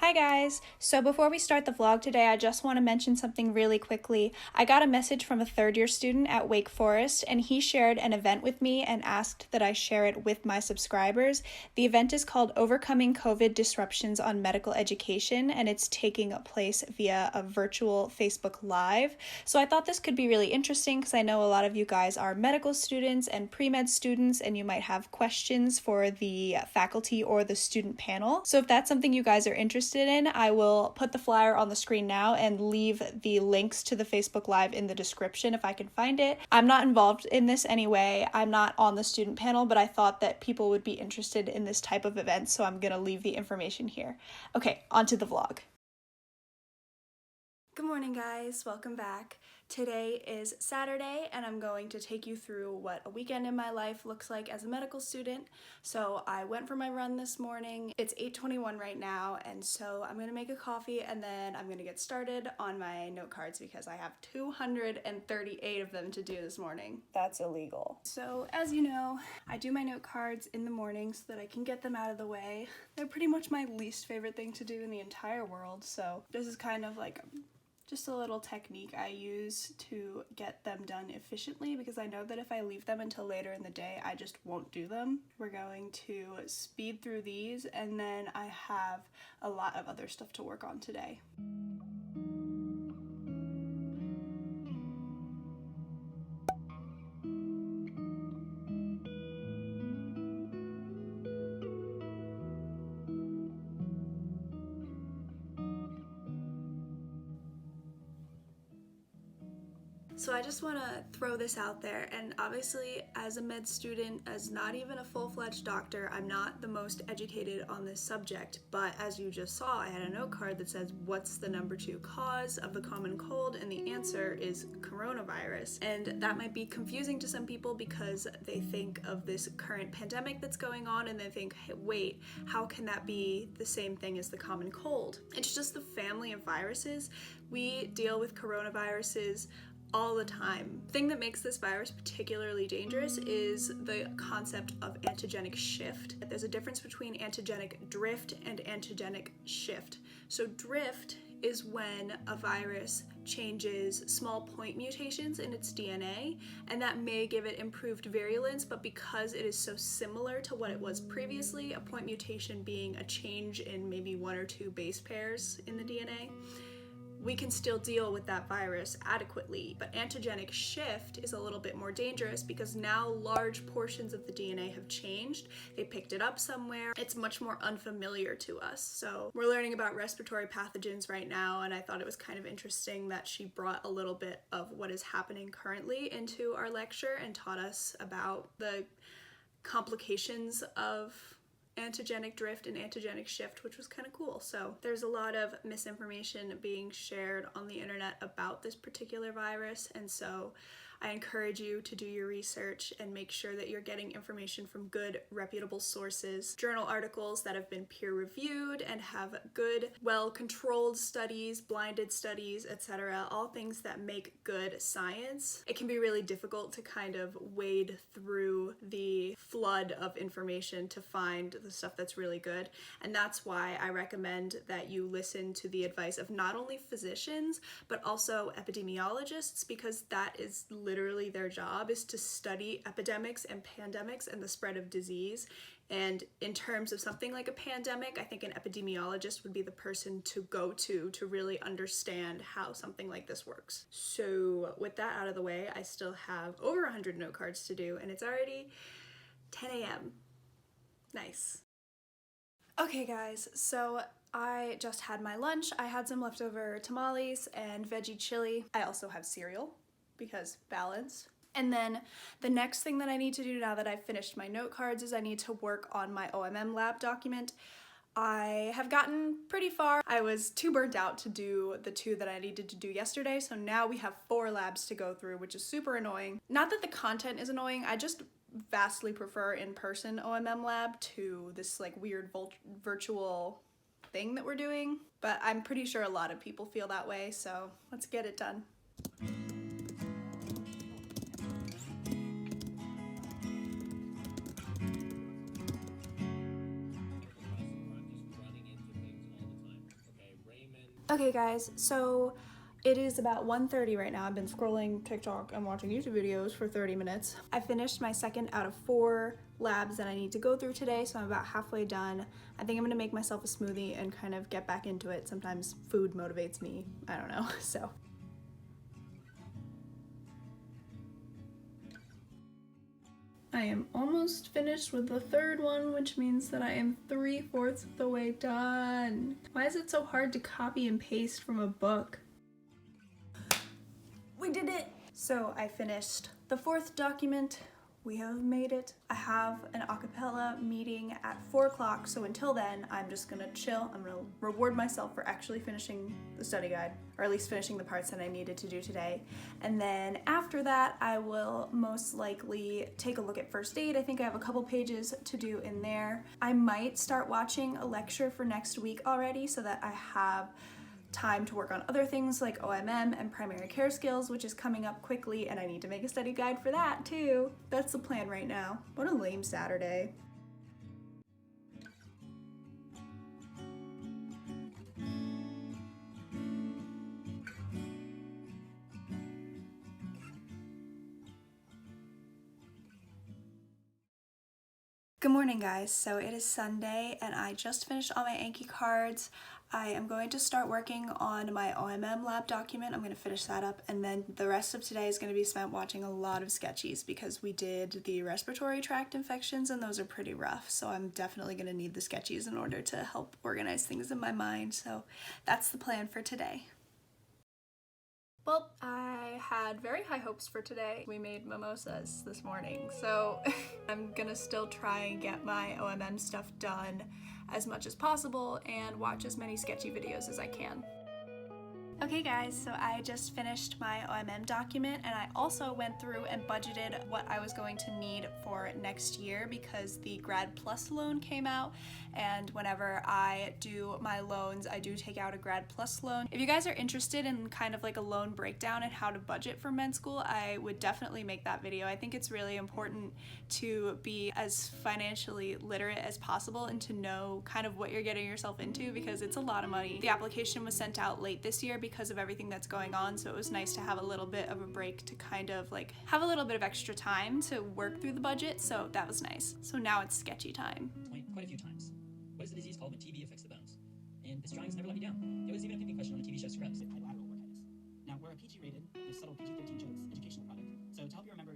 Hi guys! So before we start the vlog today, I just want to mention something really quickly. I got a message from a third-year student at Wake Forest, and he shared an event with me and asked that I share it with my subscribers. The event is called Overcoming COVID Disruptions on Medical Education, and it's taking place via a virtual Facebook Live. So I thought this could be really interesting because I know a lot of you guys are medical students and pre-med students, and you might have questions for the faculty or the student panel. So if that's something you guys are interested in, I will put the flyer on the screen now and leave the links to the Facebook Live in the description if I can find it. I'm not involved in this anyway. I'm not on the student panel, but I thought that people would be interested in this type of event, so I'm gonna leave the information here. Okay, on to the vlog. Good morning guys, welcome back. Today is Saturday and I'm going to take you through what a weekend in my life looks like as a medical student. So I went for my run this morning. It's 8:21 right now, and so I'm gonna make a coffee and then I'm gonna get started on my note cards because I have 238 of them to do this morning. That's illegal. So as you know, I do my note cards in the morning so that I can get them out of the way. They're pretty much my least favorite thing to do in the entire world, so this is kind of like just a little technique I use to get them done efficiently because I know that if I leave them until later in the day, I just won't do them. We're going to speed through these, and then I have a lot of other stuff to work on today. So I just want to throw this out there, and obviously as a med student, as not even a full-fledged doctor, I'm not the most educated on this subject, but as you just saw, I had a note card that says, what's the number 2 cause of the common cold? And the answer is coronavirus. And that might be confusing to some people because they think of this current pandemic that's going on and they think, hey, wait, how can that be the same thing as the common cold? It's just the family of viruses. We deal with coronaviruses all the time. The thing that makes this virus particularly dangerous is the concept of antigenic shift. There's a difference between antigenic drift and antigenic shift. So drift is when a virus changes small point mutations in its DNA, and that may give it improved virulence, but because it is so similar to what it was previously, a point mutation being a change in maybe 1 or 2 base pairs in the DNA, we can still deal with that virus adequately. But antigenic shift is a little bit more dangerous because now large portions of the DNA have changed. They picked it up somewhere. It's much more unfamiliar to us. So we're learning about respiratory pathogens right now, and I thought it was kind of interesting that she brought a little bit of what is happening currently into our lecture and taught us about the complications of antigenic drift and antigenic shift, which was kind of cool. So there's a lot of misinformation being shared on the internet about this particular virus, and so I encourage you to do your research and make sure that you're getting information from good, reputable sources, journal articles that have been peer-reviewed and have good, well-controlled studies, blinded studies, etc., all things that make good science. It can be really difficult to kind of wade through the flood of information to find the stuff that's really good, and that's why I recommend that you listen to the advice of not only physicians, but also epidemiologists, because that is literally their job, is to study epidemics and pandemics and the spread of disease. And in terms of something like a pandemic, I think an epidemiologist would be the person to go to really understand how something like this works. So with that out of the way, I still have over 100 note cards to do, and it's already 10 a.m. Nice. Okay guys, so I just had my lunch. I had some leftover tamales and veggie chili. I also have cereal because balance. And then the next thing that I need to do now that I've finished my note cards is I need to work on my OMM lab document. I have gotten pretty far. I was too burnt out to do the 2 that I needed to do yesterday, so now we have 4 labs to go through, which is super annoying. Not that the content is annoying, I just vastly prefer in-person OMM lab to this like weird virtual thing that we're doing, but I'm pretty sure a lot of people feel that way, so let's get it done. Okay guys, so it is about 1:30 right now. I've been scrolling TikTok and watching YouTube videos for 30 minutes. I finished my second out of 4 labs that I need to go through today, so I'm about halfway done. I think I'm gonna make myself a smoothie and kind of get back into it. Sometimes food motivates me, I don't know, so. I am almost finished with the third one, which means that I am 3/4 of the way done. Why is it so hard to copy and paste from a book? We did it! So I finished the 4th document. We have made it. I have an a cappella meeting at 4 o'clock, so until then, I'm just gonna chill. I'm gonna reward myself for actually finishing the study guide, or at least finishing the parts that I needed to do today. And then after that, I will most likely take a look at first aid. I think I have a couple pages to do in there. I might start watching a lecture for next week already so that I have time to work on other things like OMM and primary care skills, which is coming up quickly, and I need to make a study guide for that too. That's the plan right now. What a lame Saturday. Good morning guys, so it is Sunday and I just finished all my Anki cards. I am going to start working on my OMM lab document. I'm going to finish that up, and then the rest of today is going to be spent watching a lot of sketchies because we did the respiratory tract infections and those are pretty rough, so I'm definitely going to need the sketchies in order to help organize things in my mind, so that's the plan for today. Well, I had very high hopes for today. We made mimosas this morning, so I'm gonna still try and get my OMM stuff done as much as possible and watch as many sketchy videos as I can. Okay guys, so I just finished my OMM document, and I also went through and budgeted what I was going to need for next year because the Grad Plus loan came out, and whenever I do my loans, I do take out a Grad Plus loan. If you guys are interested in kind of like a loan breakdown and how to budget for med school, I would definitely make that video. I think it's really important to be as financially literate as possible and to know kind of what you're getting yourself into because it's a lot of money. The application was sent out late this year because of everything that's going on, so it was nice to have a little bit of a break to kind of like have a little bit of extra time to work through the budget, so that was nice. So now it's sketchy time. Quite a few times. What is the disease called when TB affects the bones? And this drawing has never let me down. It was even a picking question on the TV show Scrubs. Bilateral orchitis. Now, we're a PG-rated, with subtle PG-13 jokes, educational product. So to help you remember...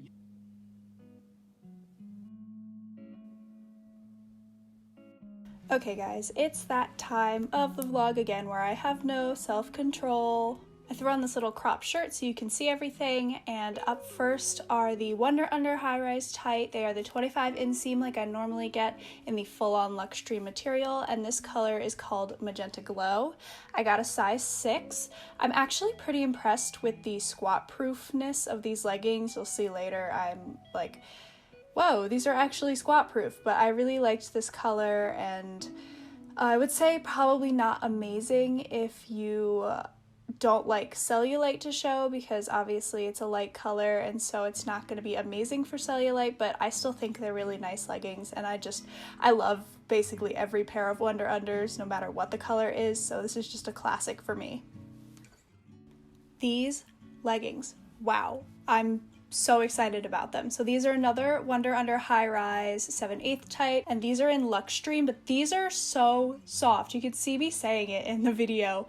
Okay guys, it's that time of the vlog again where I have no self-control. I threw on this little crop shirt so you can see everything, and up first are the Wonder Under high-rise tight. They are the 25 inseam like I normally get in the full-on Luxtreme material, and this color is called Magenta Glow. I got a size 6. I'm actually pretty impressed with the squat proofness of these leggings. You'll see later I'm like, whoa, these are actually squat proof, but I really liked this color, and I would say probably not amazing if you don't like cellulite to show, because obviously it's a light color and so it's not going to be amazing for cellulite, but I still think they're really nice leggings, and I love basically every pair of Wonder Unders no matter what the color is, so this is just a classic for me. These leggings, wow, I'm so excited about them. So these are another Wonder Under high rise 7/8 tight, and these are in Luxtreme, but these are so soft. You can see me saying it in the video.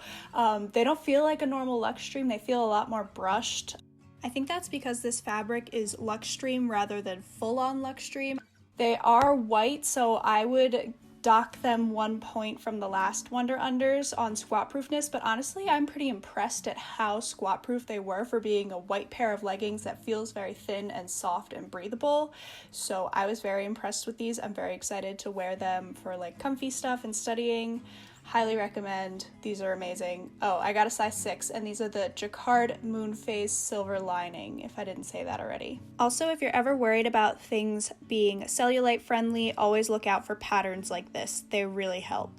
They don't feel like a normal Luxtreme, they feel a lot more brushed. I think that's because this fabric is Luxtreme rather than full-on Luxtreme. They are white, so I would dock them 1 point from the last Wonder Unders on squat proofness, but honestly I'm pretty impressed at how squat proof they were for being a white pair of leggings that feels very thin and soft and breathable. So I was very impressed with these. I'm very excited to wear them for like comfy stuff and studying. Highly recommend. These are amazing. Oh, I got a size 6, and these are the Jacquard Moon Phase Silver Lining, if I didn't say that already. Also, if you're ever worried about things being cellulite friendly, always look out for patterns like this. They really help.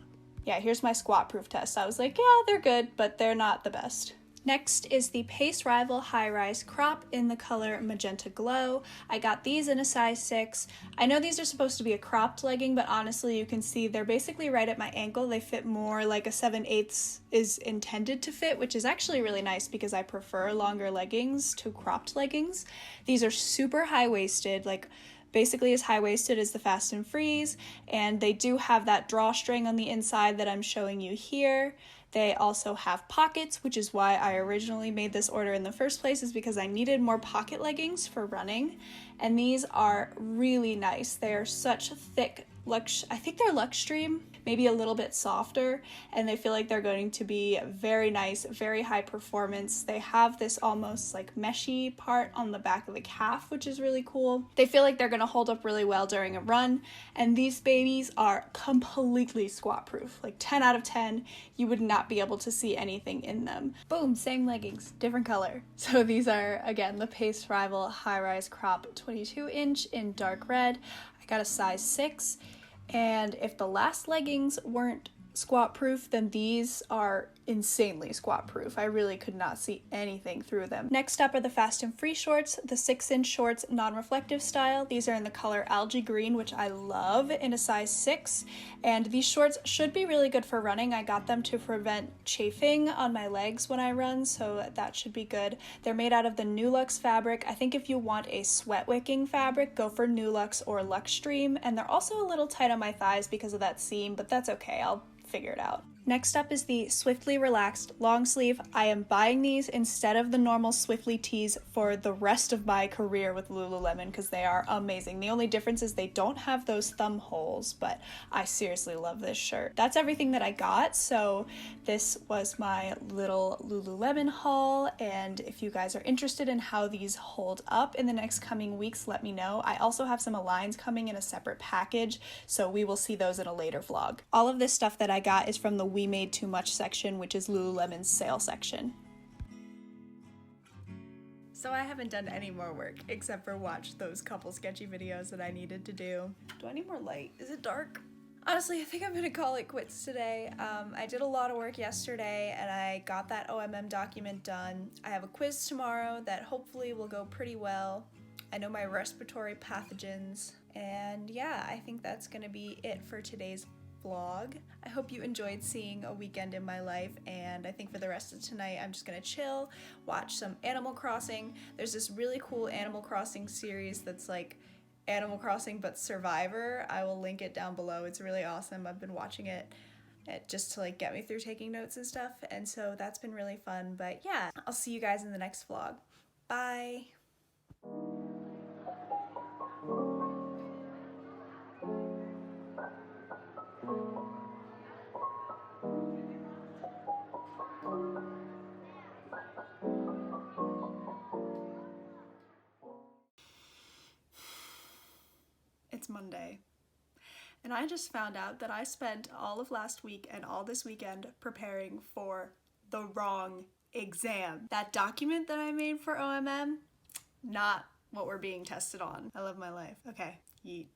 Yeah, here's my squat proof test. I was like, yeah, they're good, but they're not the best. Next is the Pace Rival High Rise Crop in the color Magenta Glow. I got these in a size 6. I know these are supposed to be a cropped legging, but honestly you can see they're basically right at my ankle. They fit more like a 7/8 is intended to fit, which is actually really nice because I prefer longer leggings to cropped leggings. These are super high-waisted, like basically as high-waisted as the Fast and Freeze, and they do have that drawstring on the inside that I'm showing you here. They also have pockets, which is why I originally made this order in the first place, is because I needed more pocket leggings for running. And these are really nice. They are such thick I think they're Luxtreme, maybe a little bit softer, and they feel like they're going to be very nice, very high performance. They have this almost like meshy part on the back of the calf, which is really cool. They feel like they're going to hold up really well during a run, and these babies are completely squat proof. Like 10 out of 10, you would not be able to see anything in them. Boom, same leggings, different color. So these are, again, the Pace Rival High Rise Crop 22-inch in dark red. I got a size 6, and if the last leggings weren't squat proof, then these are insanely squat proof. I really could not see anything through them. Next up are the Fast and Free shorts, the 6-inch shorts non-reflective style. These are in the color algae green, which I love, in a size 6, and these shorts should be really good for running. I got them to prevent chafing on my legs when I run, so that should be good. They're made out of the Nulux fabric. I think if you want a sweat wicking fabric, go for Nulux or Luxtreme, and they're also a little tight on my thighs because of that seam, but that's okay, I'll figure it out. Next up is the Swiftly Relaxed long sleeve. I am buying these instead of the normal Swiftly tees for the rest of my career with Lululemon because they are amazing. The only difference is they don't have those thumb holes, but I seriously love this shirt. That's everything that I got, so this was my little Lululemon haul, and if you guys are interested in how these hold up in the next coming weeks, let me know. I also have some Aligns coming in a separate package, so we will see those in a later vlog. All of this stuff that I got is from the We Made Too Much section, which is Lululemon's sale section. So I haven't done any more work except for watch those couple sketchy videos that I needed to do. Do I need more light? Is it dark? Honestly, I think I'm gonna call it quits today. I did a lot of work yesterday and I got that OMM document done. I have a quiz tomorrow that hopefully will go pretty well. I know my respiratory pathogens, and yeah, I think that's gonna be it for today's vlog. I hope you enjoyed seeing a weekend in my life, and I think for the rest of tonight I'm just gonna chill, watch some Animal Crossing. There's this really cool Animal Crossing series that's like Animal Crossing but Survivor. I will link it down below. It's really awesome. I've been watching it just to like get me through taking notes and stuff, and so that's been really fun. But yeah, I'll see you guys in the next vlog. Bye! It's Monday, and I just found out that I spent all of last week and all this weekend preparing for the wrong exam. That document that I made for OMM, not what we're being tested on. I love my life. Okay, yeet.